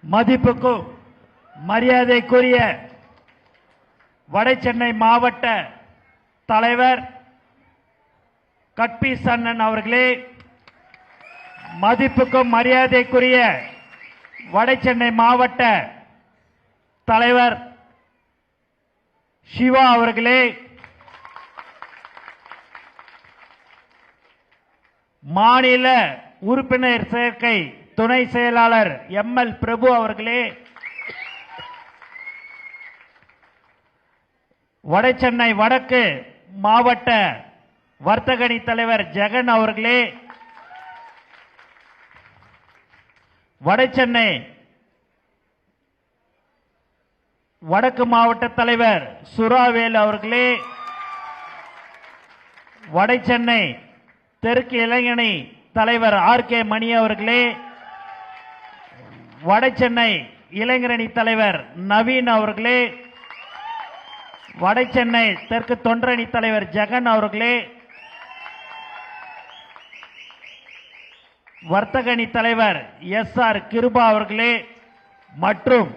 மதிப்புக்கும் மரியாதைக்குரிய வடசென்னை மாவட்ட தலைவர் கட்பீஸ் அண்ணன் அவர்களே, மதிப்புக்கும் மரியாதைக்குரிய வடசென்னை மாவட்ட தலைவர் சிவா அவர்களே, மாநில உறுப்பினர் சேர்க்கை துணை செயலாளர் எம்எல் பிரபு அவர்களே, வடசென்னை வடக்கு மாவட்ட வர்த்தகணி தலைவர் ஜெகன் அவர்களே, வடசென்னை வடக்கு மாவட்ட தலைவர் சுராவேல் அவர்களே, வடசென்னை தெற்கு இளைஞணி தலைவர் ஆர்.கே. மணி அவர்களே, வடசென்னை இளைஞரணி தலைவர் நவீன் அவர்களே, வடசென்னை தெற்கு தொண்டரணி தலைவர் ஜெகன் அவர்களே, வர்த்தகணி தலைவர் எஸ்.ஆர். கிருபா அவர்களே மற்றும்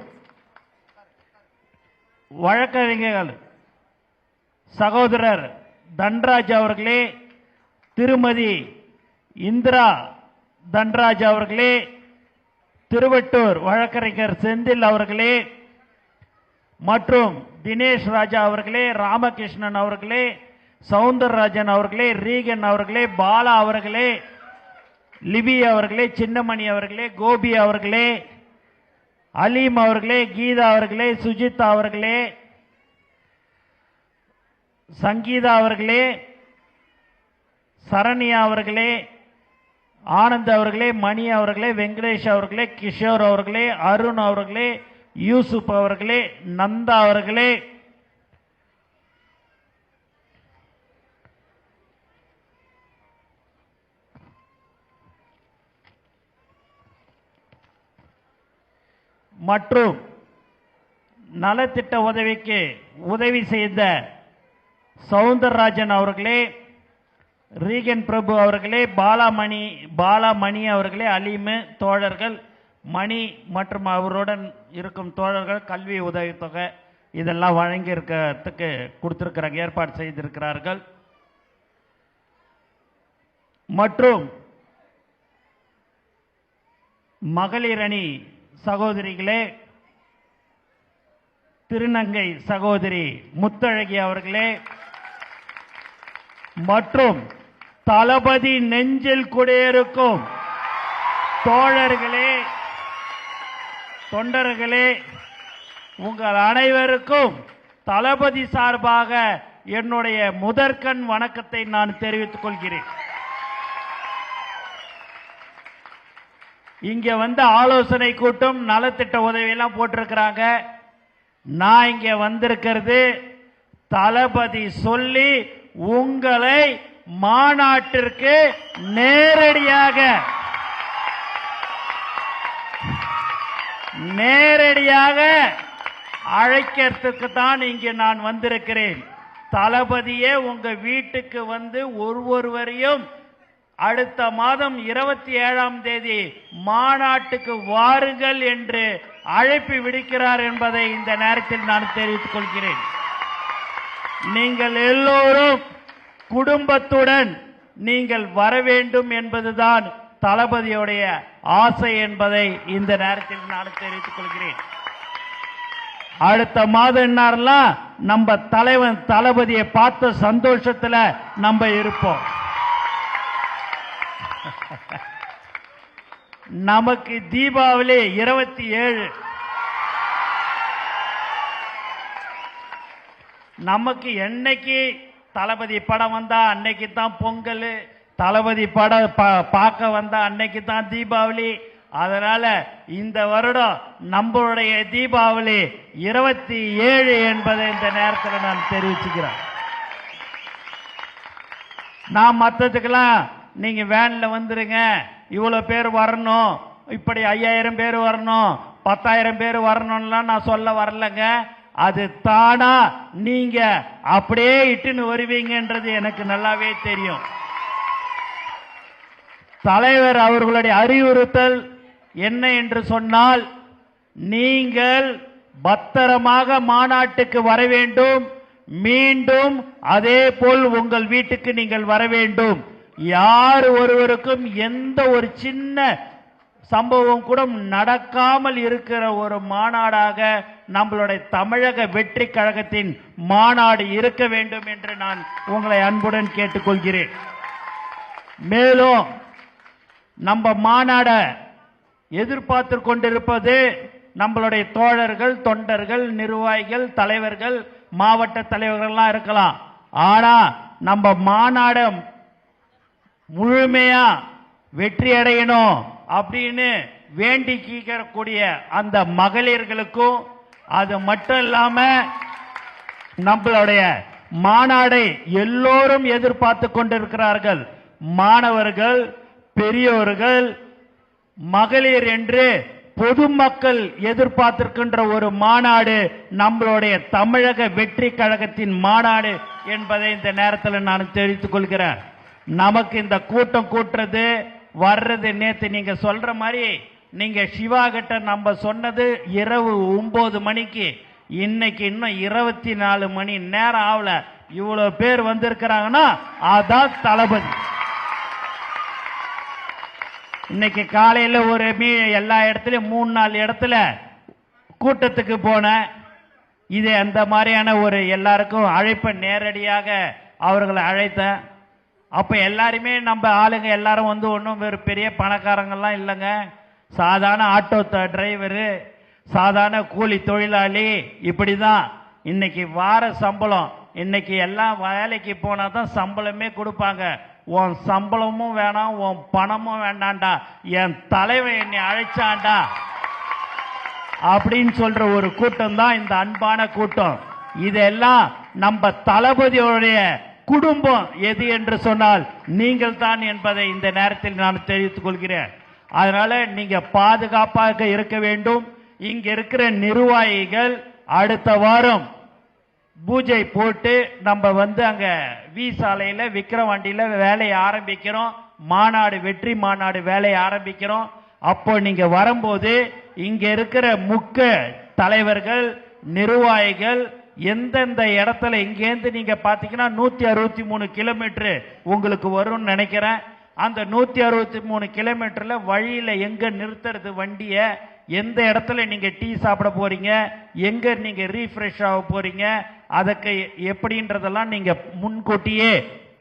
வழக்கறிஞர்கள் சகோதரர் தன்ராஜ் அவர்களே, திருமதி இந்திரா தன்ராஜ் அவர்களே, திருவட்டூர் வழக்கறிஞர் செந்தில் அவர்களே மற்றும் தினேஷ் ராஜா அவர்களே, ராமகிருஷ்ணன் அவர்களே, சவுந்தரராஜன் அவர்களே, ரீகன் அவர்களே, பாலா அவர்களே, லிபி அவர்களே, சின்னமணி அவர்களே, கோபி அவர்களே, அலீம் அவர்களே, கீதா அவர்களே, சுஜிதா அவர்களே, சங்கீதா அவர்களே, சரண்யா அவர்களே, ஆனந்த் அவர்களே, மணி அவர்களே, வெங்கடேஷ் அவர்களே, கிஷோர் அவர்களே, அருண் அவர்களே, யூசுப் அவர்களே, நந்தா அவர்களே, மற்றும் நலத்திட்ட உதவிக்கு உதவி செய்த சவுந்தரராஜன் அவர்களே, ரீகன் பிரபு அவர்களே, பாலாமணி அவர்களே, அலீமு தோழர்கள், மணி மற்றும் அவருடன் இருக்கும் தோழர்கள் கல்வி உதவித்தொகை இதெல்லாம் வழங்கி இருக்கிறதுக்கு கொடுத்திருக்கிறாங்க, ஏற்பாடு செய்திருக்கிறார்கள். மற்றும் மகளிர் அணி சகோதரிகளே, திருநங்கை சகோதரி முத்தழகி அவர்களே மற்றும் தளபதி நெஞ்சில் குடியிருக்கும் தோழர்களே, தொண்டர்களே, உங்கள் அனைவருக்கும் தளபதி சார்பாக என்னுடைய முதற்கண் வணக்கத்தை நான் தெரிவித்துக் கொள்கிறேன். இங்க வந்து ஆலோசனை கூட்டம் நலத்திட்ட உதவியெல்லாம் போட்டிருக்கிறாங்க. நான் இங்க வந்திருக்கிறது தளபதி சொல்லி உங்களை மாநாட்டிற்கு நேரடியாக அழைக்கிறதுக்கு தான் இங்கே நான் வந்திருக்கிறேன். தளபதியே உங்க வீட்டுக்கு வந்து ஒருவரையும் அடுத்த மாதம் 27ஆம் தேதி மாநாட்டுக்கு வாருங்கள் என்று அழைப்பு விடுக்கிறார் என்பதை இந்த நேரத்தில் நான் தெரிவித்துக் கொள்கிறேன். நீங்கள் எல்லோரும் குடும்பத்துடன் நீங்கள் வர வேண்டும் என்பதுதான் தளபதியுடைய ஆசை என்பதை இந்த நேரத்தில் நான் தெரிவித்துக் கொள்கிறேன். அடுத்த மாதம் என்னாரெல்லாம் நம்ம தலைவன் தளபதியை பார்த்த சந்தோஷத்துல நம்ம இருப்போம். நமக்கு தீபாவளி 27, நமக்கு என்னைக்கு தளபதி படம் வந்தா அன்னைக்கு தான் பொங்கல், தளபதி படம் பார்க்க வந்தா அன்னைக்கு தான் தீபாவளி. அதனால இந்த வருடம் நம்மளுடைய தீபாவளி 27 என்பதை இந்த நேரத்தில் நான் தெரிவிச்சுக்கிறேன். நான் மற்றதுக்கெல்லாம் நீங்க வேன்ல வந்துருங்க, இவ்வளவு பேர் வரணும், இப்படி 5000 பேர் வரணும், 10,000 பேர் வரணும்லாம் நான் சொல்ல வரலங்க. அது தானா நீங்க அப்படியே இட்டுன்னு வருவீங்கன்றது எனக்கு நல்லாவே தெரியும். தலைவர் அவர்களுடைய அறிவுறுத்தல் என்ன என்று சொன்னால், நீங்கள் பத்திரமாக மாநாட்டுக்கு வர வேண்டும். மீண்டும் அதே போல் உங்கள் வீட்டுக்கு நீங்கள் வர வேண்டும். யார் ஒருவருக்கும் எந்த ஒரு சின்ன சம்பவம் கூட நடக்காமல் இருக்கிற ஒரு மாநாடாக நம்மளுடைய தமிழக வெற்றி கழகத்தின் மாநாடு இருக்க வேண்டும் என்று நான் உங்களை அன்புடன் கேட்டுக்கொள்கிறேன். மேலும் நம்ம மாநாட எதிர்பார்த்து கொண்டிருப்பது நம்மளுடைய தோழர்கள், தொண்டர்கள், நிர்வாகிகள், தலைவர்கள், மாவட்ட தலைவர்கள்லாம் இருக்கலாம். ஆனா நம்ம மாநாடு முழுமையா வெற்றி அடையணும் அப்படின்னு வேண்டி கேட்கக்கூடிய அந்த மகளிர்களுக்கும், அது மட்டும் இல்லாம நம்மளுடைய மாநாடை எல்லோரும் எதிர்பார்த்து கொண்டிருக்கிறார்கள். மாணவர்கள், பெரியோர்கள், மகளிர் என்று பொதுமக்கள் எதிர்பார்த்திருக்கின்ற ஒரு மாநாடு நம்மளுடைய தமிழக வெற்றி கழகத்தின் மாநாடு என்பதை இந்த நேரத்தில் நான் தெரிவித்துக் கொள்கிறேன். நமக்கு இந்த கூட்டம் கூட்டுறது வர்றது, நேத்து நீங்க சொல்ற மாதிரி நீங்க சிவா கிட்ட நம்ம சொன்னது இரவு 9 மணிக்கு, இன்னைக்கு இன்னும் 24 மணி நேரம் ஆகல. இவ்வளவு பேர் வந்திருக்கிறாங்கன்னா அதான் தளபதி. இன்னைக்கு காலையில் ஒரு எல்லா இடத்துலயும் 3-4 இடத்துல கூட்டத்துக்கு போனேன். இது அந்த மாதிரியான ஒரு எல்லாருக்கும் அழைப்பை நேரடியாக அவர்களை அழைத்தேன். அப்ப எல்லாருமே நம்ம ஆளுங்க எல்லாரும் வந்து ஒன்றும் வேறு பெரிய பணக்காரங்கள்லாம் இல்லைங்க. சாதாரண ஆட்டோ டிரைவரு, சாதாரண கூலி தொழிலாளி, இப்படிதான். இன்னைக்கு வார சம்பளம், இன்னைக்கு எல்லாம் வேலைக்கு போனா தான் சம்பளமே கொடுப்பாங்க. உன் சம்பளமும் வேணாம், உன் பணமும் வேண்டாண்டா, என் தலைவன் என்னை அழைச்சாண்டா அப்படின்னு சொல்ற ஒரு கூட்டம் தான் இந்த அன்பான கூட்டம். இதெல்லாம் நம்ம தளபதியோடைய குடும்பம் எது என்று சொன்னால் நீங்கள் தான் என்பதை இந்த நேரத்தில் நான் தெரிவித்துக் கொள்கிறேன். அதனால நீங்க பாதுகாப்பாக இருக்க வேண்டும். இங்க இருக்கிற நிர்வாகிகள் அடுத்த வாரம் பூஜை போட்டு நம்ம வந்து அங்க வி சாலையில விக்கிரவாண்டியில வேலையை ஆரம்பிக்கிறோம். மாநாடு, வெற்றி மாநாடு வேலையை ஆரம்பிக்கிறோம். அப்போ நீங்க வரும்போது இங்க இருக்கிற முக்கிய தலைவர்கள், நிர்வாகிகள் எந்தெந்த இடத்துல, இங்கேருந்து நீங்க பாத்தீங்கன்னா 163 கிலோமீட்டர் உங்களுக்கு வரும்னு நினைக்கிறேன். அந்த 163 கிலோமீட்டர்ல வழியில எங்க நிறுத்துறது வண்டிய, எந்த இடத்துல நீங்க டீ சாப்பிட போறீங்க, எங்க நீங்க ரீஃப்ரெஷ் ஆக போறீங்க, அதுக்கு எப்படின்றதெல்லாம் நீங்க முன்கூட்டியே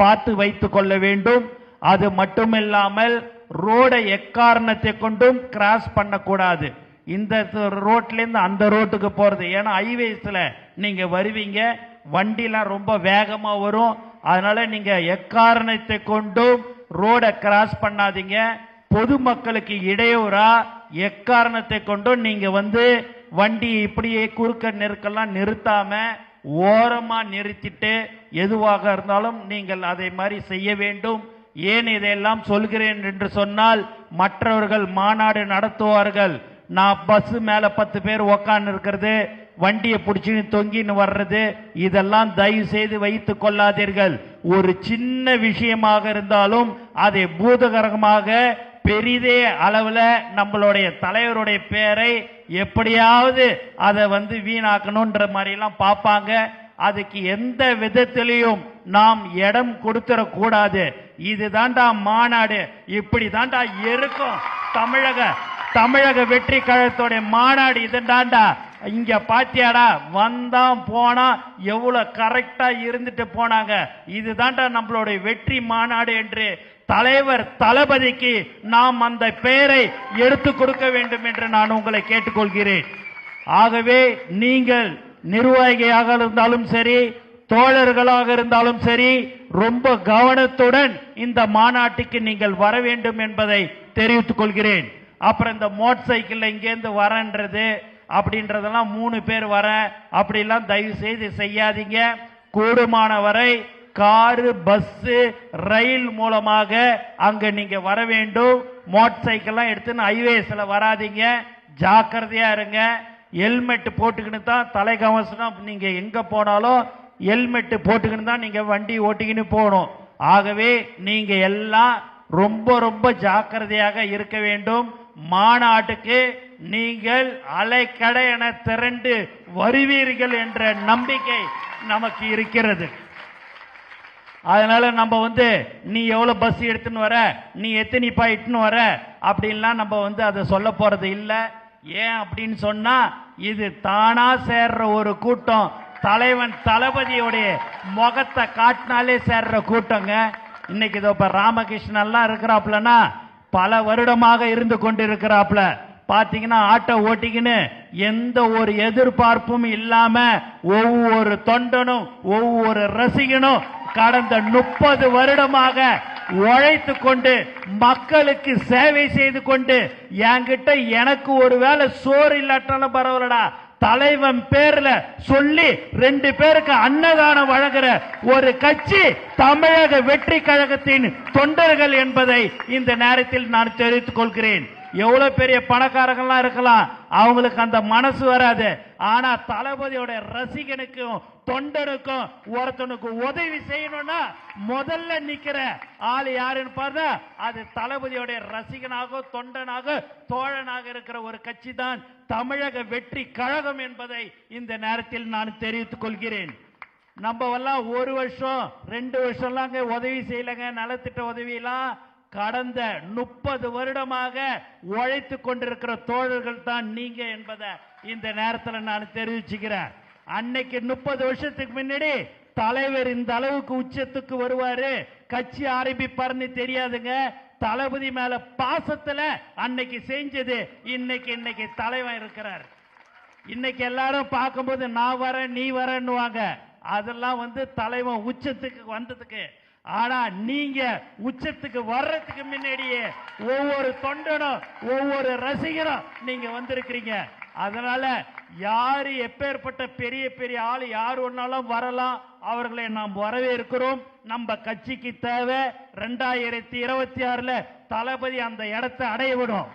பார்த்து வைத்துக் கொள்ள வேண்டும். அது மட்டுமில்லாமல் ரோடை எக்காரணத்தை கொண்டும் கிராஸ் பண்ணக்கூடாது. இந்த ரோட்ல இருந்து அந்த ரோட்டுக்கு போறது, ஏன்னா ஹைவேஸ்ல நீங்க வருவீங்க, வண்டிலாம் ரொம்ப வேகமா வரும். அதனால நீங்க எக்காரணத்தை கொண்டும் ரோடை கிராஸ் பண்ணாதீங்க. பொதுமக்களுக்கு இடையூறா எக்காரணத்தை கொண்டும் நீங்க வந்து வண்டி இப்படியே குறுக்க நெருக்கெல்லாம் நிறுத்தாம ஓரமா நிறுத்திட்டு எதுவாக இருந்தாலும் நீங்கள் அதை மாதிரி செய்ய வேண்டும். ஏன் இதையெல்லாம் சொல்கிறேன் என்று சொன்னால், மற்றவர்கள் மாநாடு நடத்துவார்கள், நான் பஸ் மேல 10 பேர் உக்காந்து இருக்கிறது, வண்டியை பிடிச்சின்னு தொங்கின்னு வர்றது, இதெல்லாம் தயவு செய்து வைத்துக் கொள்ளாதீர்கள். ஒரு சின்ன விஷயமாக இருந்தாலும் அதை பூதகரமாக பெரிதே அளவுல நம்மளுடைய தலைவருடைய பேரை எப்படியாவது அதை வந்து வீணாக்கணும்ன்ற மாதிரி எல்லாம் பார்ப்பாங்க. அதுக்கு எந்த விதத்திலையும் நாம் இடம் கொடுத்துடக்கூடாது. இதுதான்டா மாநாடு, இப்படி தாண்டா இருக்கும் தமிழக வெற்றி கழகத்தோட மாநாடு. இதுதான்டா. இங்க பாத்தியாடா, வந்தா போனா எவ்வளவு கரெக்டா இருந்துட்டு போனாங்க. இதுதான்டா நம்மளுடைய வெற்றி மாநாடு என்று தலைவர் தளபதிக்கு நாம் அந்த பெயரை எடுத்து கொடுக்க வேண்டும் என்று நான் உங்களை கேட்டுக்கொள்கிறேன். ஆகவே நீங்கள் நிர்வாகியாக இருந்தாலும் சரி, தோழர்களாக இருந்தாலும் சரி, ரொம்ப கவனத்துடன் இந்த மாநாட்டுக்கு நீங்கள் வர வேண்டும் என்பதை தெரிவித்துக் கொள்கிறேன். அப்புறம் இந்த மோட்டார் சைக்கிள் இங்கேருந்து வரன்றது அப்படின்றதெல்லாம் 3 பேர் வர அப்படிலாம் தயவு செய்து செய்யாதீங்க. கூடுமான வரை காரு, பஸ், ரயில் மூலமாக அங்க நீங்க வர வேண்டும். மோட்டார் சைக்கிள்லாம் எடுத்துன்னு ஹைவேஸ்ல வராதீங்க, ஜாக்கிரதையா இருங்க. ஹெல்மெட் போட்டுக்கின்னு தான், தலைக்கவசம் நீங்க எங்க போனாலும் ஹெல்மெட் போட்டுக்கின்னு தான் நீங்க வண்டி ஓட்டிக்கின்னு போகணும். ஆகவே நீங்க எல்லாம் ரொம்ப ரொம்ப ஜாக்கிரதையாக இருக்க வேண்டும். மாநாட்டுக்கு நீங்கள் அலைக்கடை என திரண்டு வருவீர்கள் என்ற நம்பிக்கை நமக்கு இருக்கிறது. அதனால நம்ம நீ எவ்வளவு பஸ் எடுத்துன்னு வர, நீ எத்தனை பாயிட்டுன்னு வர அப்படின்லாம் நம்ம அதை சொல்ல போறது இல்லை. ஏன் அப்படின்னு சொன்னா இது தானா சேர்ற ஒரு கூட்டம். தலைவன் தளபதியோடைய முகத்தை காட்டினாலே சேர்ற கூட்டங்க. இன்னைக்கு இதோ ராமகிருஷ்ணன் எல்லாம் இருக்கிறாப்லன்னா பல வருடமாக இருந்து கொண்டு இருக்கிறாப்ல. பாத்தீங்கன்னா ஆட்டோ ஓட்டிக்கின்னு எந்த ஒரு எதிர்பார்ப்பும் இல்லாம ஒவ்வொரு தொண்டனும் ஒவ்வொரு ரசிகனும் கடந்த 30 வருடமாக உழைத்து கொண்டு மக்களுக்கு சேவை செய்து கொண்டு என்கிட்ட எனக்கு ஒருவேளை சோறு இல்லாட்டாலும் பரவாயில்லடா தலைவன் பேர்ல சொல்லி 2 பேருக்கு அன்னதானம் வழங்குற ஒரு கட்சி தமிழக வெற்றி கழகத்தின் தொண்டர்கள் என்பதை இந்த நேரத்தில் நான் தெரிவித்துக் கொள்கிறேன். எவ்வளவு பெரிய பணக்காரங்கள்லாம் இருக்கலாம், அவங்களுக்கு அந்த மனசு வராது. ஆனா தளபதியோட ரசிகனுக்கும் தொண்டனுக்கும் ஒருத்தனுக்கு உதவி செய்யணும்னா முதல்ல நிக்கிற ஆள் யாருன்னு பார்த்தா அது தளபதியோட ரசிகனாக தொண்டனாக தோழனாக இருக்கிற ஒரு கட்சி தான் தமிழக வெற்றி கழகம் என்பதை இந்த நேரத்தில் நான் தெரிவித்துக் கொள்கிறேன். நம்ம எல்லாம் 1 வருஷம் 2 வருஷம்லாம் உதவி செய்யலங்க. நலத்திட்ட உதவியெல்லாம் கடந்த 30 வருடமாக உழைத்து கொண்டிருக்கிற தோழர்கள் தான் நீங்க என்பதை இந்த நேரத்தில் நான் தெரிவிச்சுக்கிறேன். அன்னைக்கு 30 வருஷத்துக்கு முன்னாடி தலைவர் இந்த அளவுக்கு உச்சத்துக்கு வருவாரு, கட்சி ஆரம்பிப்பாருன்னு தெரியாதுங்க. தளபதி மேல பாசத்துல அன்னைக்கு செஞ்சது இன்னைக்கு தலைவன் இருக்கிறார். இன்னைக்கு எல்லாரும் பார்க்கும்போது நான் வரேன் நீ வரேன்னுவாங்க. அதெல்லாம் தலைவன் உச்சத்துக்கு வந்ததுக்கு. ஆனா நீங்க உச்சத்துக்கு வர்றதுக்கு முன்னாடியே ஒவ்வொரு தொண்டனும் ஒவ்வொரு ரசிகரும் நீங்க வந்திருக்கிறீங்க. அதனால யாரு எப்பேற்பட்ட பெரிய பெரிய ஆள் யார் ஒன்னாலும் வரலாம், அவர்களை நாம் வரவேற்கிறோம். நம்ம கட்சிக்கு தேவை 2026 தளபதி அந்த இடத்தை அடைய விடும்.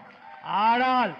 ஆனால்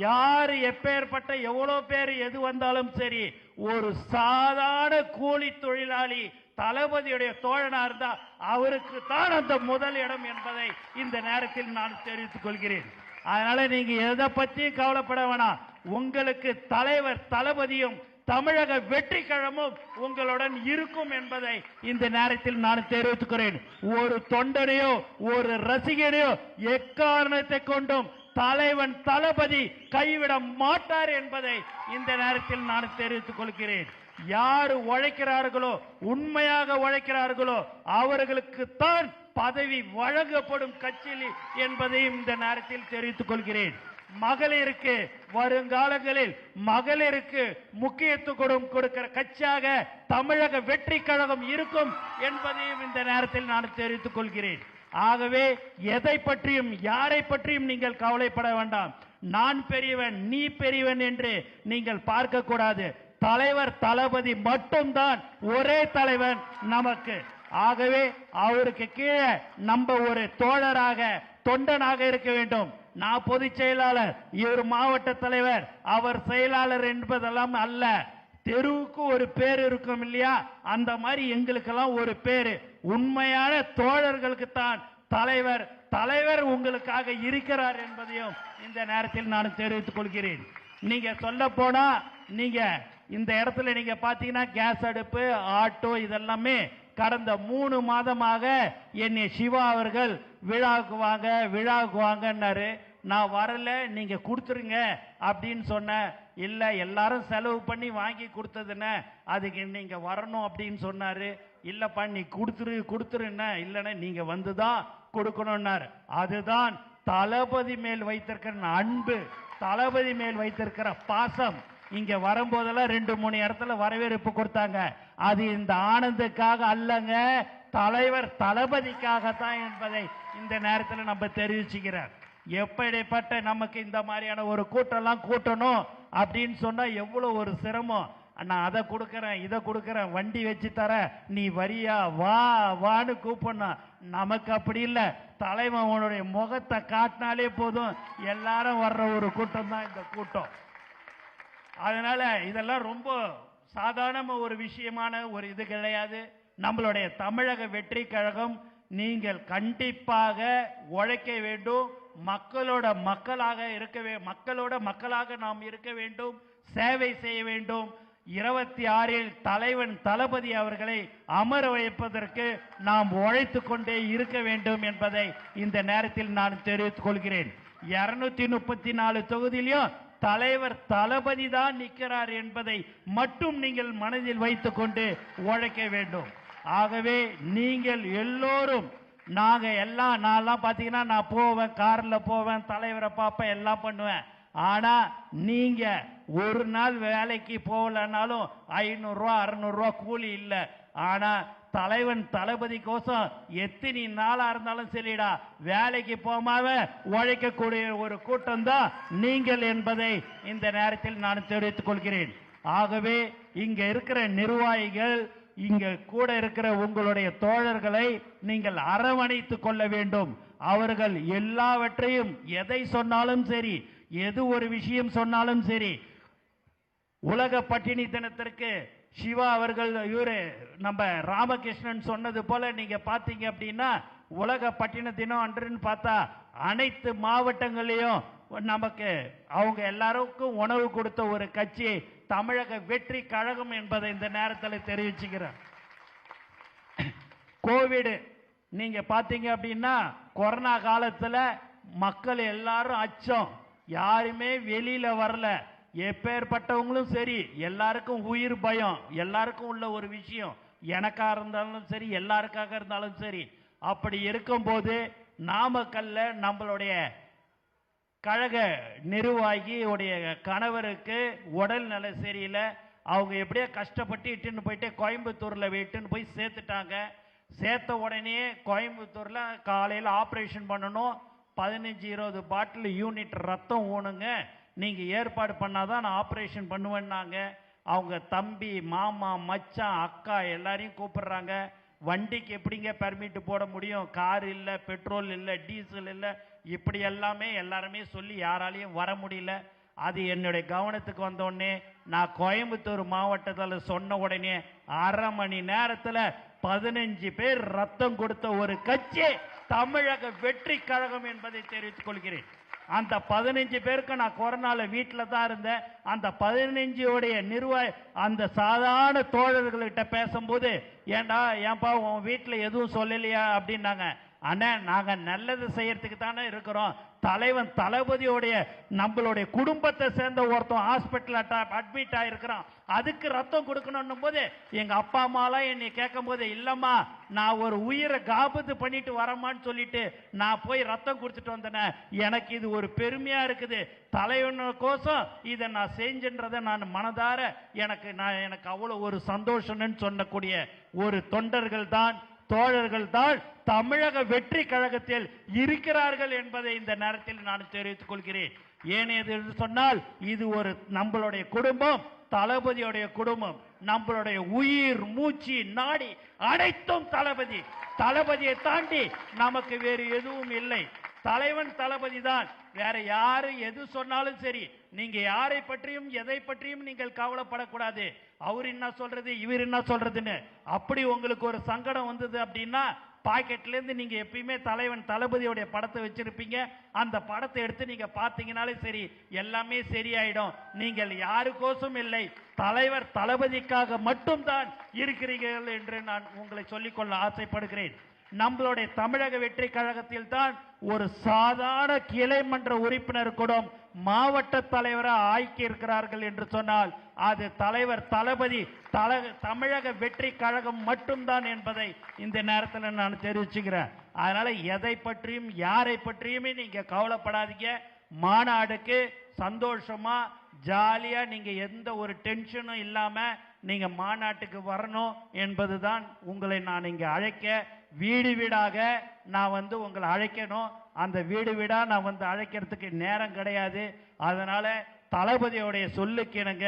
யாரு எப்பேற்பட்ட எவ்வளவு பேர் எது வந்தாலும் சரி, ஒரு சாதாரண கூலி தொழிலாளி தளபதியுடைய தோழனா இருந்தா அவருக்கு தான் அந்த முதல் இடம் என்பதை இந்த நேரத்தில் நான் தெரிவித்துக் கொள்கிறேன். அதனால நீங்க எதை பத்தி கவலைப்பட வேணாம். உங்களுக்கு தலைவர் தளபதியும் தமிழக வெற்றி கழகமும் உங்களுடன் இருக்கும் என்பதை இந்த நேரத்தில் நான் தெரிவித்துக்கிறேன். ஒரு தொண்டனையோ ஒரு ரசிகனையோ எக்காரணத்தை கொண்டும் தலைவன் தளபதி கைவிட மாட்டார் என்பதை இந்த நேரத்தில் நான் தெரிவித்துக் கொள்கிறேன். யாரு உழைக்கிறார்களோ உண்மையாக உழைக்கிறார்களோ அவர்களுக்கு தான் பதவி வழங்கப்படும் கட்சியில் என்பதையும் இந்த நேரத்தில் தெரிவித்துக் கொள்கிறேன். மகளிருக்கு வருங்காலங்களில் மகளிருக்கு முக்கியத்துவம் கொடுக்கிற கட்சியாக தமிழக வெற்றி கழகம் இருக்கும் என்பதையும் இந்த நேரத்தில் நான் தெரிவித்துக் கொள்கிறேன். ஆகவே எதை பற்றியும் யாரை பற்றியும் நீங்கள் கவலைப்பட வேண்டாம். நான் பெரியவன் நீ பெரியவன் என்று நீங்கள் பார்க்க கூடாது. தலைவர் தளபதி மட்டும்தான் ஒரே தலைவன் நமக்கு. ஆகவே அவருக்கு கீழே நம்ம ஒரு தோழராக தொண்டனாக இருக்க வேண்டும். நான் பொதுச் செயலாளர், இவர் மாவட்ட தலைவர், அவர் செயலாளர் என்பதெல்லாம் அல்ல. தெருவுக்கு ஒரு பேர் இருக்கும் இல்லையா, அந்த மாதிரி எங்களுக்கெல்லாம் ஒரு பேரு. உண்மையான தோழர்களுக்கு தான் தலைவர். தலைவர் உங்களுக்காக இருக்கிறார் என்பதையும் இந்த நேரத்தில் நான் தெரிவித்துக் கொள்கிறேன். நீங்க சொல்ல போனா நீங்க இந்த இடத்துல நீங்க பாத்தீங்கன்னா கேஸ் அடுப்பு ஆட்டோ இதெல்லாமே கடந்த 3 மாதமாக என்னை சிவா அவர்கள் விழாவுக்கு வாங்கன்னாரு. நான் வரல, நீங்க கொடுத்துருங்க அப்படின்னு சொன்னேன். இல்ல எல்லாரும் செலவு பண்ணி வாங்கி கொடுத்ததுன்னு அதுக்கு நீங்க வரணும் அப்படின்னு சொன்னாரு. இல்லப்பா நீ கொடுத்துருன்னா இல்லைன்னா நீங்க வந்துதான் கொடுக்கணும்னாரு. அதுதான் தளபதி மேல் வைத்திருக்கிற அன்பு, தளபதி மேல் வைத்திருக்கிற பாசம். இங்க வரும்போதெல்லாம் 2-3 இடத்துல வரவேற்பு கொடுத்தாங்க. அது இந்த ஆனந்துக்காக அல்லங்க, தலைவர் தளபதிக்காக தான் என்பதை இந்த நேரத்தில் நம்ம தெரிவிச்சுக்கிறேன். எப்படிப்பட்ட நமக்கு இந்த மாதிரியான ஒரு கூட்டம்லாம் கூட்டணும் அப்படின்னு சொன்னா எவ்வளவு ஒரு சிரமம். நான் அதை கொடுக்கறேன் இதை கொடுக்கறேன் வண்டி வச்சு தரேன் நீ வரியா வான்னு கூப்பிடணும். நமக்கு அப்படி இல்லை. தலைவனுடைய முகத்தை காட்டினாலே போதும் எல்லாரும் வர்ற ஒரு கூட்டம் தான் இந்த கூட்டம். அதனால இதெல்லாம் ரொம்ப சாதாரண ஒரு விஷயமான ஒரு இது கிடையாது. நம்மளுடைய தமிழக வெற்றி கழகம் நீங்கள் கண்டிப்பாக உழைக்க வேண்டும். மக்களோட மக்களாக நாம் இருக்க வேண்டும், சேவை செய்ய வேண்டும். 26 தலைவன் தளபதி அவர்களை அமர வைப்பதற்கு நாம் உழைத்துக் கொண்டே இருக்க வேண்டும் என்பதை இந்த நேரத்தில் நான் தெரிவித்துக் கொள்கிறேன். 234 தொகுதியிலும் தலைவர் தளபதி தான் நிற்கிறார் என்பதை மட்டும் நீங்கள் மனதில் வைத்துக் கொண்டு உழைக்க வேண்டும். ஆகவே நீங்கள் எல்லோரும், நான்லாம் பாத்தீங்கன்னா நான் போவேன், கார்ல போவேன், தலைவரை பார்ப்பேன், எல்லாம் பண்ணுவேன். ஆனா நீங்க ஒரு நாள் வேலைக்கு போகலனாலும் 500 ரூபா 600 ரூபா கூலி இல்ல. ஆனா தலைவன் தளபதி கோசம் எத்தனை நாளா இருந்தாலும் சரிடா வேலைக்கு போகாம உழைக்கக்கூடிய ஒரு கூட்டம் தான் நீங்கள் என்பதை இந்த நேரத்தில் நான் தெரிவித்துக் கொள்கிறேன். ஆகவே இங்க இருக்கிற நிர்வாகிகள், இங்க கூட இருக்கிற உங்களுடைய தோழர்களை நீங்கள் அரவணைத்துக் கொள்ள வேண்டும். அவர்கள் எல்லாவற்றையும் எதை சொன்னாலும் சரி, எது ஒரு விஷயம் சொன்னாலும் சரி, உலக பட்டினி தினத்திற்கு சிவா அவர்கள் இவரு நம்ம ராமகிருஷ்ணன் சொன்னது போல நீங்க பாத்தீங்க அப்படின்னா, உலக பட்டினி தினம் அன்றுன்னு பார்த்தா அனைத்து மாவட்டங்களையும் நமக்கு அவங்க எல்லாருக்கும் உணவு கொடுத்த ஒரு கட்சி தமிழக வெற்றி கழகம் என்பதை இந்த நேரத்தில் தெரிவிச்சுக்கிறேன். கோவிட் நீங்க பாத்தீங்க அப்படின்னா, கொரோனா காலத்துல மக்கள் எல்லாரும் அச்சம், யாருமே வெளியில வரல. எப்பேற்பட்டவங்களும் சரி, எல்லாருக்கும் உயிர் பயம், எல்லாருக்கும் உள்ள ஒரு விஷயம், எனக்கா இருந்தாலும் சரி, எல்லாருக்காக இருந்தாலும் சரி. அப்படி இருக்கும்போது நாமக்கல்ல நம்மளுடைய கழக நிர்வாகி உடைய கணவருக்கு உடல் நல சரியில்லை. அவங்க எப்படியோ கஷ்டப்பட்டு இட்டுன்னு போயிட்டு கோயம்புத்தூர்ல இட்டுன்னு போய் சேர்த்துட்டாங்க. சேர்த்த உடனே கோயம்புத்தூர்ல காலையில் ஆபரேஷன் பண்ணணும். 15-20 பாட்டில் யூனிட் ரத்தம் ஊனுங்க, நீங்க ஏற்பாடு பண்ணாதான் நான் ஆபரேஷன் பண்ணுவேன்னாங்க. அவங்க தம்பி, மாமா, மச்சான், அக்கா எல்லாரையும் கூப்பிடுறாங்க. வண்டிக்கு எப்படிங்க பெர்மிட் போட முடியும்? கார் இல்ல, பெட்ரோல் இல்ல, டீசல் இல்ல, இப்படி எல்லாருமே சொல்லி யாராலையும் வர முடியல. அது என்னுடைய கவனத்துக்கு வந்த உடனே நான் கோயம்புத்தூர் மாவட்டத்தில் சொன்ன உடனே 1/2 மணி நேரத்தில் 15 பேர் ரத்தம் கொடுத்த ஒரு கட்சி தமிழக வெற்றி கழகம் என்பதை தெரிவித்துக் கொள்கிறேன். அந்த 15 பேருக்கு நான் கொரோனால வீட்டில் தான் இருந்தேன். அந்த 15 நிர்வாக அந்த சாதாரண தோழர்கள்கிட்ட பேசும்போது, ஏன்பா உன் வீட்டில் எதுவும் சொல்லலையா அப்படின்னாங்க. அண்ணா, நாங்க நல்லது செய்யறதுக்கு தானே இருக்கிறோம். தலைவன் தளபதியோடைய நம்மளுடைய குடும்பத்தை சேர்ந்த ஒருத்தன் ஹாஸ்பிட்டல் அட்மிட் ஆயிருக்கிறான், அதுக்கு ரத்தம் கொடுக்கணும் போது எங்க அப்பா அம்மாலாம் என்னை கேட்கும் போது, இல்லம்மா நான் ஒரு உயிரை காபத்து பண்ணிட்டு வரமான்னு சொல்லிட்டு நான் போய் ரத்தம் கொடுத்துட்டு வந்தேன். எனக்கு இது ஒரு பெருமையா இருக்குது. தலைவனுக்கோசம் இதை நான் செஞ்சன்றதை நான் மனதார எனக்கு அவ்வளவு ஒரு சந்தோஷம்னு சொல்லக்கூடிய ஒரு தொண்டர்கள் தான், தோழர்கள் தான் தமிழக வெற்றி கழகத்தில் இருக்கிறார்கள் என்பதை இந்த நேரத்தில் நான் தெரிவித்துக் கொள்கிறேன். ஏனெது சொன்னால், இது ஒரு நம்மளுடைய குடும்பம், தளபதியுடைய குடும்பம். நம்மளுடைய உயிர், மூச்சு, நாடி அனைத்தும் தளபதியை தாண்டி நமக்கு வேறு எதுவும் இல்லை. தலைவன் தளபதி தான். வேற யாரு எது சொன்னாலும் சரி, நீங்க யாரை பற்றியும் எதை பற்றியும் நீங்கள் கவலைப்படக்கூடாது. அவர் என்ன சொல்றது, இவர் என்ன சொல்றதுன்னு. அப்படி உங்களுக்கு ஒரு சங்கடம் வந்தது அப்படின்னா, பாக்கெட்ல இருந்து நீங்க எப்பயுமே தலைவன் தளபதியோட படத்தை வச்சிருப்பீங்க. அந்த படத்தை எடுத்து நீங்க பாத்தீங்கன்னாலே சரி, எல்லாமே சரியாயிடும். நீங்கள் யாருக்கோசும் இல்லை, தலைவர் தளபதிக்காக மட்டும்தான் இருக்கிறீர்கள் என்று நான் உங்களை சொல்லிக்கொள்ள ஆசைப்படுகிறேன். நம்மளுடைய தமிழக வெற்றி கழகத்தில் தான் ஒரு சாதாரண கிளை மன்ற உறுப்பினர் கூட மாவட்ட தலைவரை ஆக்கி இருக்கிறார்கள் என்று சொன்னால், அது தலைவர் தளபதி தமிழக வெற்றி கழகம் மட்டும்தான் என்பதை இந்த நேரத்தில் நான் தெரிவிச்சுக்கிறேன். அதனால எதை பற்றியும் யாரை பற்றியுமே நீங்க கவலைப்படாதீங்க. மாநாடுக்கு சந்தோஷமா ஜாலியா நீங்க எந்த ஒரு டென்ஷனும் இல்லாம நீங்க மாநாட்டுக்கு வரணும் என்பதுதான் உங்களை நான் இங்க அழைக்க, வீடு வீடாக நான் உங்களை அழைக்கணும். அந்த வீடு வீடா நான் அழைக்கிறதுக்கு நேரம் கிடையாது. அதனால தளபதியோடைய சொல்லுக்கு இணங்க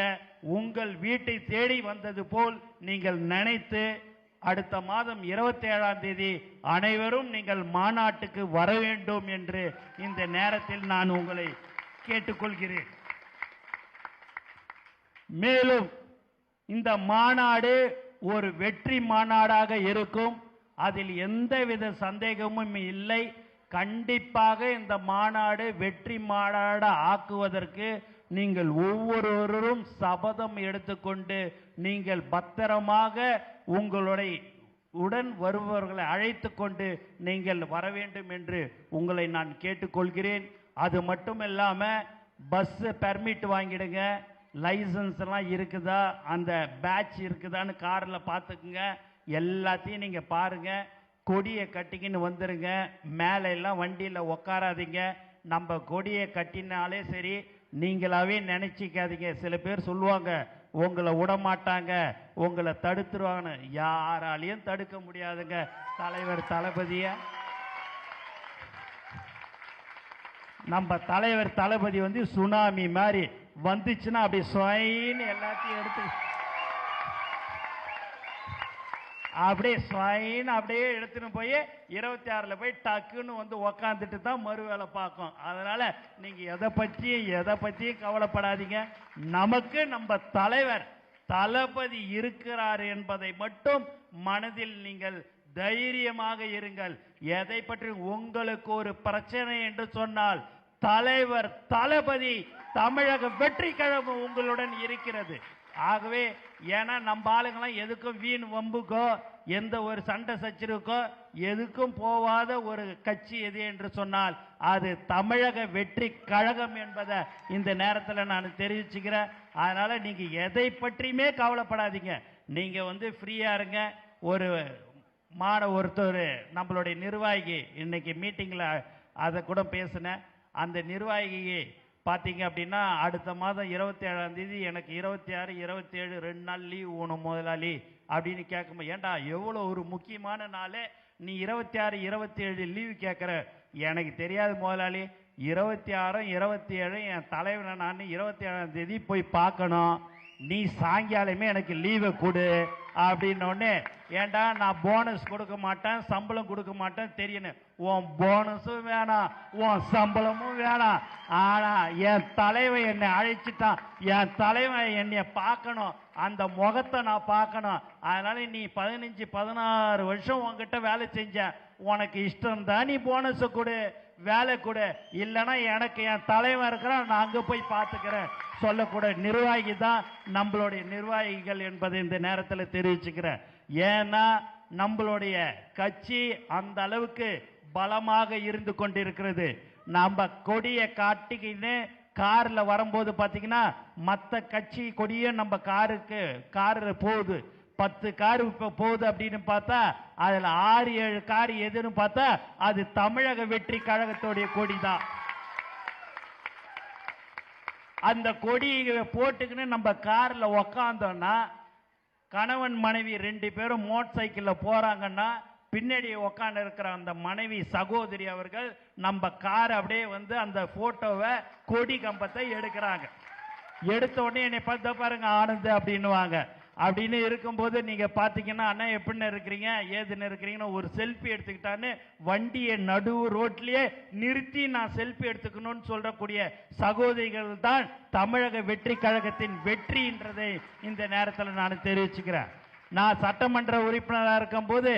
உங்கள் வீட்டை தேடி வந்தது போல் நீங்கள் நினைத்து, அடுத்த மாதம் 27ஆம் தேதி அனைவரும் நீங்கள் மாநாட்டுக்கு வர வேண்டும் என்று இந்த நேரத்தில் நான் உங்களை கேட்டுக்கொள்கிறேன். மேலும் இந்த மாநாடு ஒரு வெற்றி மாநாடாக இருக்கும், அதில் எந்தவித சந்தேகமும் இல்லை. கண்டிப்பாக இந்த மாநாடு வெற்றி மாநாடு ஆக்குவதற்கு நீங்கள் ஒவ்வொருவரும் சபதம் எடுத்துக்கொண்டு நீங்கள் பத்திரமாக உங்களுடைய உடன் வருபவர்களை அழைத்து கொண்டு நீங்கள் வர வேண்டும் என்று உங்களை நான் கேட்டுக்கொள்கிறேன். அது மட்டும் இல்லாம பஸ் பெர்மிட் வாங்கிடுங்க, லைசன்ஸ் எல்லாம் இருக்குதா, அந்த பேட்ச் இருக்குதான்னு கார்ல பார்த்துக்குங்க. எல்லாத்தையும் நீங்க பாருங்க. கொடியை கட்டிக்கின்னு வந்துருங்க. மேலே எல்லாம் வண்டியில் உக்காராதீங்க. நம்ம கொடியை கட்டினாலே சரி, நீங்களாவே நினைச்சிக்காதீங்க. சில பேர் சொல்லுவாங்க உங்களை விடமாட்டாங்க, உங்களை தடுத்துருவாங்க. யாராலையும் தடுக்க முடியாதுங்க. தலைவர் தளபதிய நம்ம தலைவர் தளபதி வந்து சுனாமி மாதிரி வந்துச்சுன்னா அப்படி ஸ்வைன்னு எல்லாத்தையும் எடுத்து அப்படியே ஸ்வைன்னு அப்படியே எடுத்துன்னு போய் 26ல் போய் டக்குன்னு வந்து உக்காந்துட்டு தான் மறு வேலை பார்க்கும். அதனால நீங்க எதை பற்றியும் கவலைப்படாதீங்க. நமக்கு நம்ம தலைவர் தளபதி இருக்கிறார் என்பதை மட்டும் மனதில் நீங்கள் தைரியமாக இருங்கள். எதை பற்றி உங்களுக்கு ஒரு பிரச்சனை என்று சொன்னால் தலைவர் தளபதி தமிழக வெற்றி கழகம் உங்களுடன் இருக்கிறது. ஆகவே ஏன்னா நம்ம ஆளுங்களாம் எதுக்கும் வீண் வம்புக்கோ எந்த ஒரு சண்டை சச்சரவுக்கோ எதுக்கும் போவாத ஒரு கட்சி எது என்று சொன்னால் அது தமிழக வெற்றி கழகம் என்பதை இந்த நேரத்தில் நான் தெரிவிச்சுக்கிறேன். அதனால நீங்க எதை பற்றியுமே கவலைப்படாதீங்க. நீங்க வந்து ஃப்ரீயா இருங்க. ஒரு ஒருத்தர் நம்மளுடைய நிர்வாகி இன்னைக்கு மீட்டிங்ல அதை கூட பேசினேன். அந்த நிர்வாகியை பார்த்தீங்க அப்படின்னா அடுத்த மாதம் 27ஆம் தேதி எனக்கு 26, 27 2 நாள் லீவ் வேணும் முதலாளி அப்படின்னு கேட்கும்போது, ஏண்டா எவ்வளோ ஒரு முக்கியமான நாள், நீ 26, 27 லீவ் கேட்குற. எனக்கு தெரியாது முதலாளி, 26, 27 என் தலைவனை நான் 27ஆம் தேதி போய் பார்க்கணும். நீ சாயங்காலமே எனக்கு லீவை கொடு அப்படின்னோடனே, ஏண்டா நான் போனஸ் கொடுக்க மாட்டேன், சம்பளம் கொடுக்க மாட்டேன் தெரியணும். உன் போனஸும் வேணாம், உன் சம்பளமும் வேணாம். ஆனா என் தலைவன் என்னை அழைச்சிட்டான், என் தலைவன் என்னை பார்க்கணும், அந்த முகத்தை நான் பார்க்கணும். அதனால நீ 15, 16 வருஷம் உன்கிட்ட வேலை செஞ்ச, உனக்கு இஷ்டம் தான் நீ போனஸ் கொடு, வேலை கொடு. இல்லைன்னா எனக்கு என் தலைவன் இருக்கிறான், நான் அங்க போய் பார்த்துக்கிறேன் சொல்லக்கூட நிர்வாகி தான் நம்மளுடைய நிர்வாகிகள் என்பதை இந்த நேரத்தில் தெரிவிச்சுக்கிறேன். ஏன்னா நம்மளுடைய கட்சி அந்த அளவுக்கு பலமாக இருந்து கொண்டிருக்கிறது. நம்ம கொடியை காட்டிக்கின்னு கார்ல வரும்போது பாத்தீங்கன்னா மற்ற கட்சி கொடியே நம்ம காரு போகுது. 10 கார் இப்ப போகுது அப்படின்னு பார்த்தா அதுல 6, 7 கார் எதுன்னு பார்த்தா அது தமிழக வெற்றி கழகத்துடைய கொடி தான். அந்த கொடியை போட்டுக்கின்னு நம்ம கார்ல உக்காந்தோம்னா, கணவன் மனைவி 2 பேரும் மோட்டார் சைக்கிள்ல போறாங்கன்னா பின்னாடி உக்காந்து இருக்கிற அந்த மனைவி சகோதரி அவர்கள் நம்ம கார் அப்படியே வந்து அந்த போட்டோவை கொடி கம்பத்தை எடுக்கிறாங்க. எடுத்த உடனே என்னை பார்த்து பாருங்க ஆனந்த் அப்படின்னுவாங்க. அப்படின்னு இருக்கும்போது நீங்க பாத்தீங்கன்னா, அண்ணா எப்படின்னு இருக்கிறீங்க, ஏதுன்னு இருக்கிறீங்கன்னு ஒரு செல்ஃபி எடுத்துக்கிட்டான்னு வண்டியை நடு ரோட்லயே நிறுத்தி நான் செல்ஃபி எடுத்துக்கணும்னு சொல்லக்கூடிய சகோதரிகள் தான் தமிழக வெற்றி கழகத்தின் வெற்றின்றதை இந்த நேரத்தில் நான் தெரிவிச்சுக்கிறேன். நான் சட்டமன்ற உறுப்பினராக இருக்கும் போது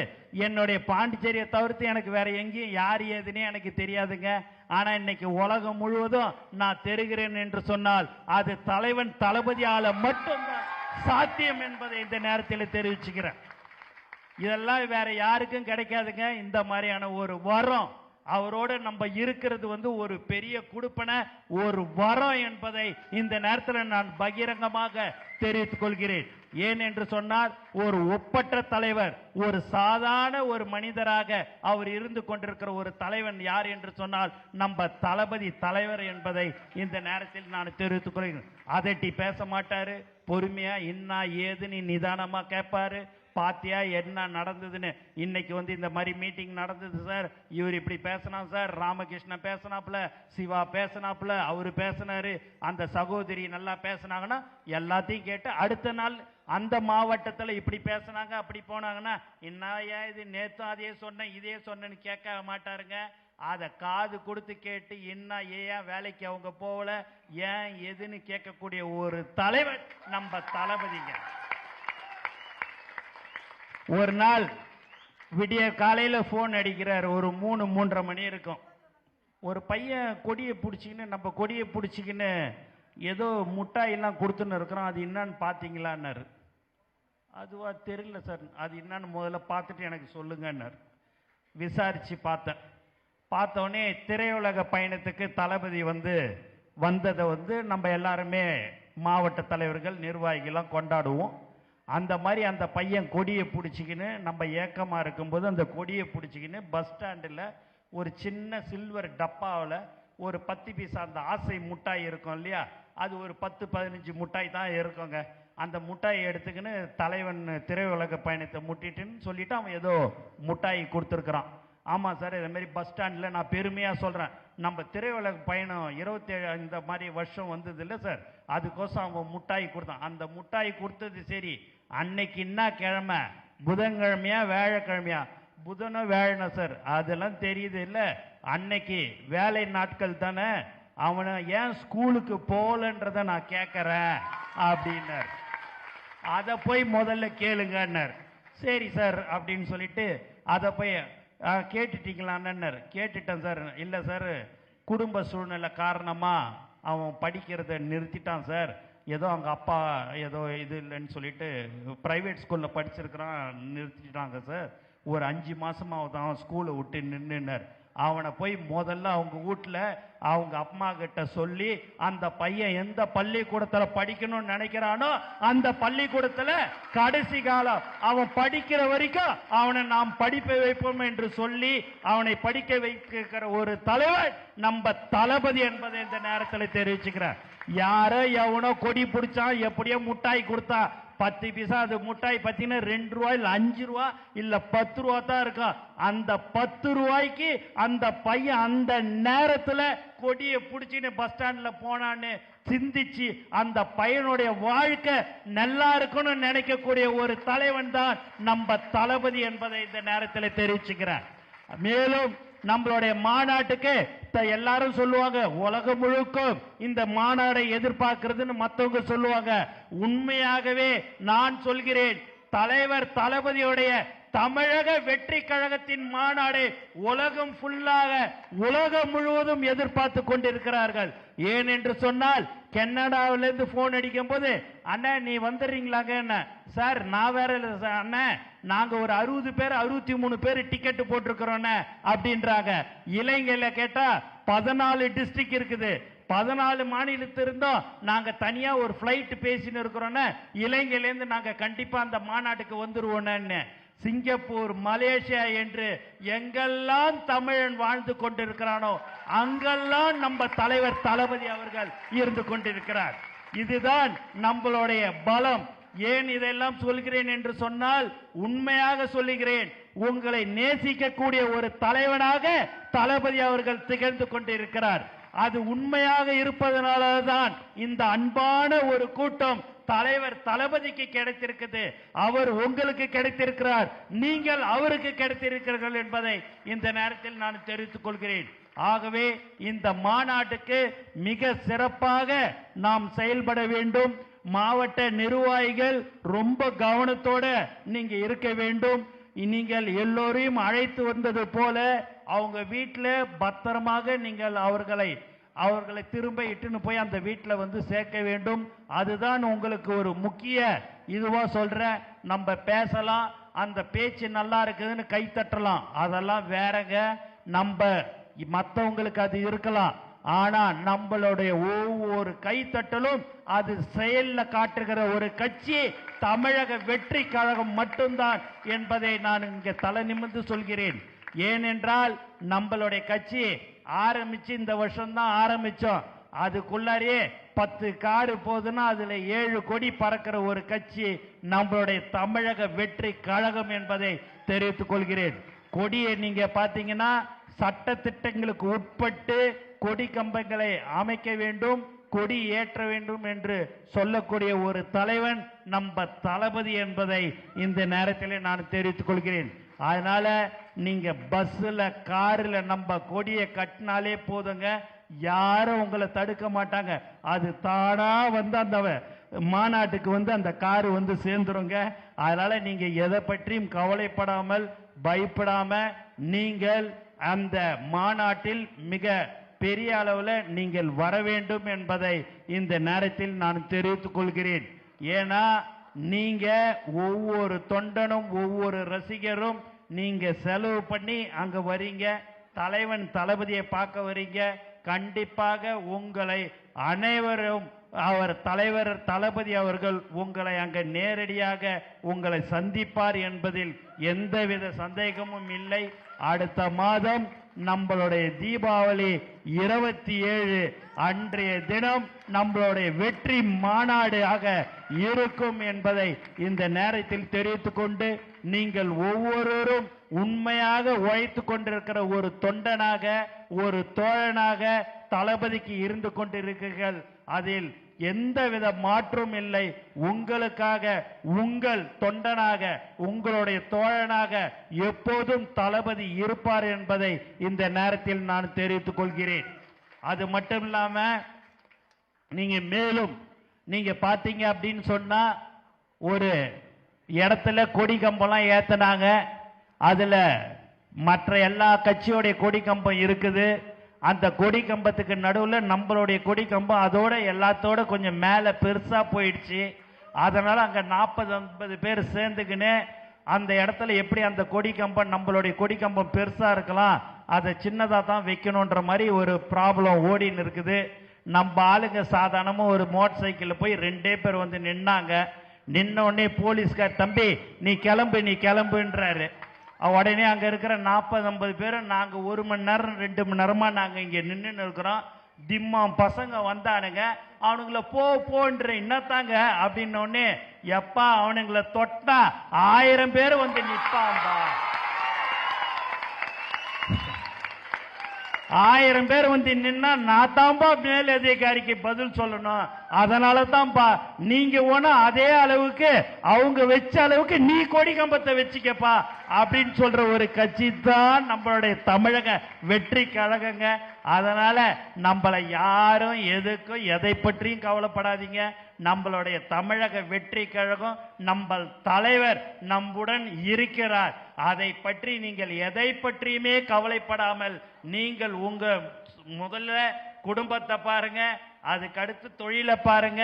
என்னுடைய பாண்டிச்சேரியை தவிர்த்து எனக்கு வேற எங்கேயும் யார் ஏதுன்னே எனக்கு தெரியாதுங்க. ஆனா இன்னைக்கு உலகம் முழுவதும் நான் தெரிகிறேன் என்று சொன்னால் அது தலைவன் தளபதியால மட்டும்தான் சாத்தியம் என்பதை இந்த நேரத்தில் தெரிவிச்சுக்கிறேன். இதெல்லாம் வேற யாருக்கும் கிடைக்காதுங்க. இந்த மாதிரியான ஒரு வரம் அவரோட நம்ம இருக்கிறது வந்து ஒரு பெரிய குடுப்பனை, ஒரு வரம் என்பதை இந்த நேரத்தில் நான் பகிரங்கமாக தெரிவித்துக் கொள்கிறேன். ஏன் என்று சொன்னால் ஒரு ஒப்பற்ற தலைவர், ஒரு சாதாரண ஒரு மனிதராக அவர் இருந்து கொண்டிருக்கிற ஒரு தலைவன் யார் என்று சொன்னால் நம்ம தளபதி தலைவர் என்பதை இந்த நேரத்தில் நான் தெரிவித்துக் கொள்கிறேன். அதட்டி பேச மாட்டாரு, பொறுமையா என்ன ஏதுன்னு நிதானமா கேட்பாரு. பாத்தியா என்ன நடந்ததுன்னு. இன்னைக்கு வந்து இந்த மாதிரி மீட்டிங் நடந்தது சார், இவர் இப்படி பேசினான் சார், ராமகிருஷ்ணன் பேசினாப்புல, சிவா பேசினாப்புல, அவரு பேசினாரு, அந்த சகோதரி நல்லா பேசினாங்கன்னா எல்லாத்தையும் கேட்டு அடுத்த நாள் அந்த மாவட்டத்தில் இப்படி பேசினாங்க அப்படி போனாங்கன்னா என்னையா இது நேத்தும் அதே சொன்னேன் இதே சொன்னேன்னு கேட்க மாட்டாருங்க. அதை காது கொடுத்து கேட்டு என்ன ஏன் வேலைக்கு அவங்க போகல ஏன் எதுன்னு கேட்கக்கூடிய ஒரு தலைவர் நம்ம தளபதிங்க. ஒரு நாள் விடிய காலையில போன் அடிக்கிறார், ஒரு 3-3:30 மணி இருக்கும். ஒரு பையன் கொடியை பிடிச்சிக்கின்னு, நம்ம கொடியை பிடிச்சிக்கின்னு ஏதோ முட்டாயெல்லாம் கொடுத்துன்னு இருக்கிறோம், அது என்னன்னு பார்த்தீங்களான்னாரு. அதுவா தெரியல சார், அது என்னன்னு முதல்ல பார்த்துட்டு எனக்கு சொல்லுங்கன்னார். விசாரிச்சு பார்த்தோடனே திரையுலக பயணத்துக்கு தளபதி வந்ததை நம்ம எல்லாருமே மாவட்ட தலைவர்கள் நிர்வாகிகள்லாம் கொண்டாடுவோம். அந்த மாதிரி அந்த பையன் கொடியை பிடிச்சிக்கின்னு, நம்ம ஏக்கமாக இருக்கும்போது அந்த கொடியை பிடிச்சிக்கின்னு பஸ் ஸ்டாண்டில் ஒரு சின்ன சில்வர் டப்பாவில் ஒரு 10 பைசா அந்த ஆசை முட்டாய் இருக்கும் இல்லையா, அது ஒரு 10-15 முட்டாய் தான் இருக்குங்க. அந்த முட்டாயை எடுத்துக்கின்னு தலைவன் திரையுலக பயணத்தை முட்டிட்டுன்னு சொல்லிட்டு அவன் ஏதோ முட்டாய் கொடுத்துருக்குறான். ஆமாம் சார், இதே மாதிரி பஸ் ஸ்டாண்டில் நான் பெருமையாக சொல்கிறேன், நம்ம திரையுலக பயணம் 27 இந்த மாதிரி வருஷம் வந்தது இல்லை சார், அதுக்கோசம் அவன் முட்டாய் கொடுத்தான். அந்த முட்டாய் கொடுத்தது சரி, அன்னைக்கு என்ன கிழமை, புதன்கிழமையா வியாழக்கிழமையா? புதனோ வேழனா சார், அதெல்லாம் தெரியுது இல்லை, அன்னைக்கு வேலை நாட்கள் தானே, அவனை ஏன் ஸ்கூலுக்கு போகலன்றத நான் கேட்குறேன் அப்படின்னார். அதை போய் முதல்ல கேளுங்கன்னார். சரி சார் அப்படின்னு சொல்லிட்டு அதை போய் கேட்டுட்டீங்களான்னார். கேட்டுட்டேன் சார். இல்லை சார், குடும்ப சூழ்நிலை காரணமாக அவன் படிக்கிறத நிறுத்திட்டான் சார், ஏதோ அவங்க அப்பா ஏதோ இது இல்லைன்னு சொல்லிட்டு ப்ரைவேட் ஸ்கூலில் படிச்சிருக்கிறான், நிறுத்திட்டாங்க சார், ஒரு 5 மாதமாக அவன் ஸ்கூலை விட்டு நின்றுனார். அவனை போய் முதல்ல அவங்க வீட்டில் அவங்க அம்மா கிட்ட சொல்லி, அந்த பையன் எந்த பள்ளிக்கூடத்தில் படிக்கணும்னு நினைக்கிறானோ அந்த பள்ளிக்கூடத்தில் கடைசி காலம் அவன் படிக்கிற வரைக்கும் அவனை நாம் படிப்பை வைப்போம் என்று சொல்லி அவனை படிக்க வைக்கிற ஒரு தலைவர் நம்ம தளபதி என்பதை இந்த நேரத்தில் தெரிவிச்சுக்கிறேன். யாரோ எவனோ கொடி பிடிச்சான், எப்படியோ முட்டாய் கொடுத்தா 10 பைசா, அது முட்டாய் பார்த்தீங்கன்னா 2 ரூபாய் இல்லை 5 ரூபா இல்லை 10 ரூபா தான் இருக்கும். அந்த 10 ரூபாய்க்கு அந்த பையன் அந்த நேரத்தில் கொடியை பிடிச்சின்னு பஸ் ஸ்டாண்டில் போனான்னு சிந்திச்சு அந்த பையனுடைய வாழ்க்கை நல்லா இருக்கணும்னு நினைக்கக்கூடிய ஒரு தலைவன் தான் நம்ம தளபதி என்பதை இந்த நேரத்தில் தெரிவிச்சுக்கிறேன். மேலும் நம்மளுடைய மாநாட்டுக்கு எல்லாரும் சொல்லுவாங்க, உலகம் முழுக்கும் இந்த மாநாடை எதிர்பார்க்கிறதுன்னு மற்றவங்க சொல்லுவாங்க. உண்மையாகவே நான் சொல்கிறேன், தலைவர் தளபதியுடைய தமிழக வெற்றி கழகத்தின் மாநாடு உலகம் ஃபுல்லாக, உலகம் முழுவதும் எதிர்பார்த்து கொண்டிருக்கிறார்கள். ஏன் என்று சொன்னால், கனடாவிலிருந்து போன் அடிக்கும் போது, அண்ணா நீ வந்துடுறீங்களாங்க என்ன சார், நான் வேற அண்ணா நாங்க ஒரு 60 பேர் 63 பேர் டிக்கெட் போட்டிருக்கிறோம் அப்படின்றாங்க. இலங்கையில கேட்டா 14 டிஸ்ட்ரிக்ட் இருக்குது, 14 மாநிலத்திலிருந்தோம் நாங்க தனியா ஒரு பிளைட் பேசின்னு இருக்கிறோம், இலங்கையிலேருந்து நாங்க கண்டிப்பா அந்த மாநாட்டுக்கு வந்துருவோன்னு. சிங்கப்பூர், மலேசியா என்று எங்கெல்லாம் தமிழன் வாழ்ந்து கொண்டிருக்கிறானோ அங்கெல்லாம் நம்ம தலைவர் தளபதி அவர்கள் இருந்து கொண்டிருக்கிறார். இதுதான் நம்மளுடைய பலம். ஏன் இதெல்லாம் சொல்கிறேன் என்று சொன்னால், உண்மையாக சொல்லுகிறேன், உங்களை நேசிக்கக்கூடிய ஒரு தலைவனாக தளபதி அவர்கள் திகழ்ந்து கொண்டிருக்கிறார். அது உண்மையாக இருப்பதனால்தான் இந்த அன்பான ஒரு கூட்டம் தலைவர் தளபதிக்கு கிடைத்திருக்கிறது. அவர் உங்களுக்கு கிடைத்திருக்கிறார், நீங்கள் அவருக்கு கிடைத்திருக்கிறீர்கள் என்பதை இந்த நேரத்தில் நான் தெரிவித்துக் கொள்கிறேன். ஆகவே இந்த மாநாட்டுக்கு மிக சிறப்பாக நாம் செயல்பட வேண்டும். மாவட்ட நிர்வாகிகள் ரொம்ப கவனத்தோட நீங்க இருக்க வேண்டும். நீங்கள் எல்லோரையும் அழைத்து வந்தது போல அவங்க வீட்டில் பத்திரமாக நீங்கள் அவர்களை திரும்ப இட்டுன்னு போய் அந்த வீட்டில் சேர்க்க வேண்டும். அதுதான் உங்களுக்கு ஒரு முக்கிய இதுவா சொல்றேன். நம்ம பேசலாம், அந்த பேச்சு நல்லா இருக்குதுன்னு கை தட்டலாம், அதெல்லாம் வேறங்க. நம்ம மற்றவங்களுக்கு அது இருக்கலாம், ஆனா நம்மளுடைய ஒவ்வொரு கைத்தட்டலும் அது செயல்ல காட்டுகிற ஒரு கட்சி தமிழக வெற்றி கழகம் மட்டும்தான் என்பதை நான் இங்கே தலை நிமிர்ந்து சொல்கிறேன். ஏனென்றால் நம்மளுடைய கட்சி ஆரம்பிச்சு இந்த வருஷம் தான் ஆரம்பிச்சோம், அதுக்குள்ளாரே 10 காரு போதுன்னா அதுல 7 கொடி பறக்கிற ஒரு கட்சி நம்மளுடைய தமிழக வெற்றி கழகம் என்பதை தெரிவித்துக் கொள்கிறேன். கொடியை நீங்க பாத்தீங்கன்னா சட்ட திட்டங்களுக்கு உட்பட்டு கொடி கம்பங்களை அமைக்க வேண்டும், கொடி ஏற்ற வேண்டும் என்று சொல்லக்கூடிய ஒரு தலைவன் நம்ம தளபதி என்பதை இந்த நேரத்தில் நான் தெரிவித்துக் கொள்கிறேன். அதனால நீங்க பஸ்ல கார்ல நம்ம கொடியை கட்டினாலே போதுங்க, யாரும் உங்களை தடுக்க மாட்டாங்க. அது தானா அந்த மாநாட்டுக்கு அந்த காரு சேர்ந்துருங்க. அதனால நீங்க எதை பற்றியும் கவலைப்படாமல் பயப்படாம நீங்கள் அந்த மாநாட்டில் மிக பெரிய அளவில் நீங்கள் வர வேண்டும் என்பதை இந்த நேரத்தில் நான் தெரிவித்துக் கொள்கிறேன். ஏன்னா நீங்க ஒவ்வொரு தொண்டனும் ஒவ்வொரு ரசிகரும் நீங்க செலவு பண்ணி அங்க வரீங்க, தலைவன் தளபதியை பார்க்க வரீங்க. கண்டிப்பாக உங்களை அனைவரும் அவர் தலைவர் தளபதி அவர்கள் உங்களை அங்க நேரடியாக உங்களை சந்திப்பார் என்பதில் எந்தவித சந்தேகமும் இல்லை. அடுத்த மாதம் நம்மளுடைய தீபாவளி 27 அன்றைய தினம் நம்மளுடைய வெற்றி மாநாடாக இருக்கும் என்பதை இந்த நேரத்தில் தெரிவித்துக் கொண்டு, நீங்கள் ஒவ்வொருவரும் உண்மையாக உழைத்துக் கொண்டிருக்கிற ஒரு தொண்டனாக ஒரு தோழனாக தளபதிக்கு இருந்து கொண்டிருக்கிறீர்கள். அதில் எந்தவித மாற்றும் இல்லை. உங்களுக்காக உங்கள் தொண்டனாக உங்களுடைய தோழனாக எப்போதும் தளபதி இருப்பார் என்பதை இந்த நேரத்தில் நான் தெரிவித்துக் கொள்கிறேன். அது மட்டும் இல்லாம நீங்க மேலும் நீங்க பாத்தீங்க அப்படின்னு சொன்னா ஒரு இடத்துல கொடி கம்பம்லாம் ஏத்தினாங்க. அதுல மற்ற எல்லா கட்சியோடைய கொடி கம்பம் இருக்குது. அந்த கொடி கம்பத்துக்கு நடுவில் நம்மளுடைய கொடி கம்பம் அதோட எல்லாத்தோட கொஞ்சம் மேல பெருசா போயிடுச்சு. அதனால அங்க 40-50 பேர் சேர்ந்துக்கின்னு அந்த இடத்துல எப்படி அந்த கொடி கம்பம் நம்மளுடைய கொடி கம்பம் பெருசா இருக்கலாம், அதை சின்னதா தான் வைக்கணும்ன்ற மாதிரி ஒரு ப்ராப்ளம் ஓடின்னு இருக்குது. நம்ம ஆளுங்க சாதாரணமா ஒரு மோட்டார் சைக்கிள் போய் 2 பேர் வந்து நின்னாங்க. நின்ன உடனே போலீஸ்கார் தம்பி நீ கிளம்புன்றாரு. உடனே அங்க இருக்கிற 40-50 பேரும் நாங்க 1 மணி நேரம் 2 மணி நேரமா நாங்க இங்க நின்று இருக்கிறோம். திம்மாம் பசங்க வந்தானுங்க, அவனுங்களை போன்ற என்னத்தாங்க அப்படின்ன உடனே எப்பா அவனுங்களை தொட்டா 1000 பேர் வந்து நிற்பான்பா, 1000 பேர் வந்து நின்னா நான் தான்பா மேல் அதிகாரிக்கு பதில் சொல்லணும். அதனால தான்பா நீங்க ஒண்ணு அதே அளவுக்கு அவங்க வச்ச அளவுக்கு நீ கொடி கம்பத்தை வச்சுக்கப்பா அப்படின்னு சொல்ற ஒரு கட்சி தான் நம்மளுடைய தமிழக வெற்றி கழகங்க. அதனால நம்மளை யாரும் எதுக்கும் எதை பற்றியும் கவலைப்படாதீங்க. நம்மளுடைய தமிழக வெற்றி கழகம் நம்ம தலைவர் நம்முடன் இருக்கிறார். அதை பற்றி நீங்கள் எதை பற்றியுமே கவலைப்படாமல் நீங்கள் உங்க முதல்ல குடும்பத்தை பாருங்க, அதுக்கு அடுத்து தொழிலை பாருங்க.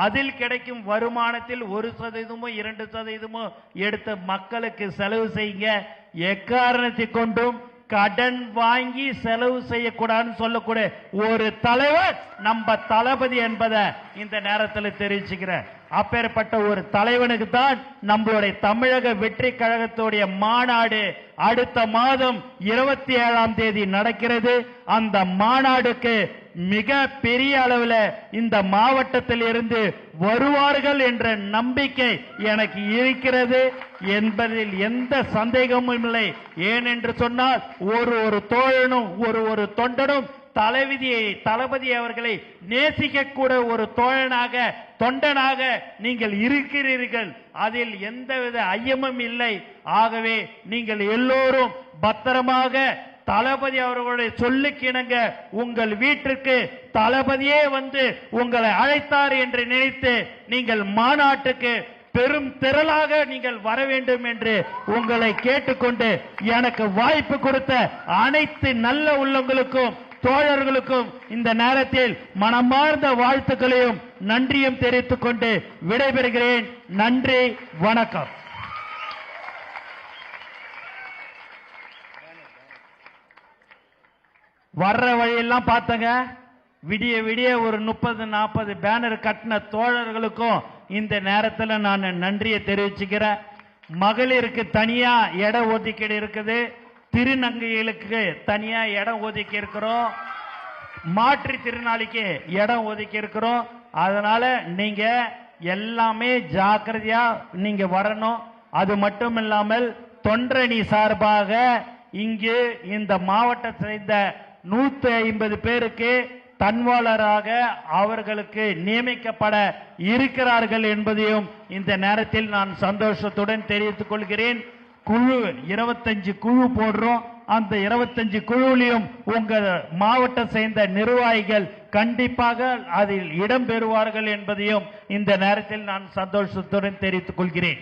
அதில் கிடைக்கும் வருமானத்தில் 1%, 2% எடுத்து மக்களுக்கு செலவு செய்யுங்க. எக்காரணத்தை கொண்டும் கடன் வாங்கி செலவு செய்யக்கூடாதுன்னு சொல்லக்கூடிய ஒரு தலைவர் நம்ம தளபதி என்பதை இந்த நேரத்தில் தெரிவிச்சுக்கிறேன். அப்பேற்பட்ட ஒரு தலைவனுக்கு தான் நம்மளுடைய தமிழக வெற்றி கழகத்துடைய மாநாடு அடுத்த மாதம் 27ஆம் தேதி நடக்கிறது. அந்த மாநாடுக்கு மிக பெரிய அளவில் இந்த மாவட்டத்தில் இருந்து வருவார்கள் என்ற நம்பிக்கை எனக்கு இருக்கிறது என்பதில் எந்த சந்தேகமும் இல்லை. ஏனென்று சொன்னால் ஒரு தோழனும் ஒரு தொண்டனும் தளபதி அவர்களை நேசிக்கக்கூட ஒரு தோழனாக தொண்டனாக நீங்கள் இருக்கிறீர்கள். அதில் எந்தவித ஐயமும் இல்லை. ஆகவே நீங்கள் எல்லோரும் பத்திரமாக தளபதி அவர்களுடைய சொல்லுக்கிணங்க உங்கள் வீட்டிற்கு தளபதியே வந்து உங்களை அழைத்தார் என்று நினைத்து நீங்கள் மாநாட்டுக்கு பெரும் திரளாக நீங்கள் வர வேண்டும் என்று உங்களை கேட்டுக்கொண்டு எனக்கு வாய்ப்பு கொடுத்த அனைத்து நல்ல உள்ளங்களுக்கும் தோழர்களுக்கும் இந்த நேரத்தில் மனமார்ந்த வாழ்த்துக்களையும் நன்றியும் தெரிவித்துக் கொண்டு விடைபெறுகிறேன். நன்றி, வணக்கம். வர்ற வழியெல்லாம் பார்த்தங்க, விடிய விடிய ஒரு 30-40 பேனர் கட்டின தோழர்களுக்கும் இந்த நேரத்தில் நான் நன்றியை தெரிவிச்சுக்கிறேன். மகளிருக்கு தனியா இட ஒதுக்கீடு இருக்குது, திருநங்கைகளுக்கு தனியா இடம் ஒதுக்கி இருக்கிறோம், மாற்றுத்திறனாளிக்கு இடம் ஒதுக்கி இருக்கிறோம். அதனால நீங்க எல்லாமே ஜாக்கிரதையா நீங்க வரணும். அது மட்டும் இல்லாமல் தொண்டரணி சார்பாக இங்கு இந்த மாவட்டத்தை சேர்ந்த 150 பேருக்கு தன்வாளராக அவர்களுக்கு நியமிக்கப்பட இருக்கிறார்கள் என்பதையும் இந்த நேரத்தில் நான் சந்தோஷத்துடன் தெரிவித்துக் கொள்கிறேன். குழு 25 குழு போடுறோம். அந்த 25 குழுவிலையும் உங்கள் மாவட்டம் சேர்ந்த நிர்வாகிகள் கண்டிப்பாக அதில் இடம்பெறுவார்கள் என்பதையும் இந்த நேரத்தில் நான் சந்தோஷத்துடன் தெரிவித்துக் கொள்கிறேன்.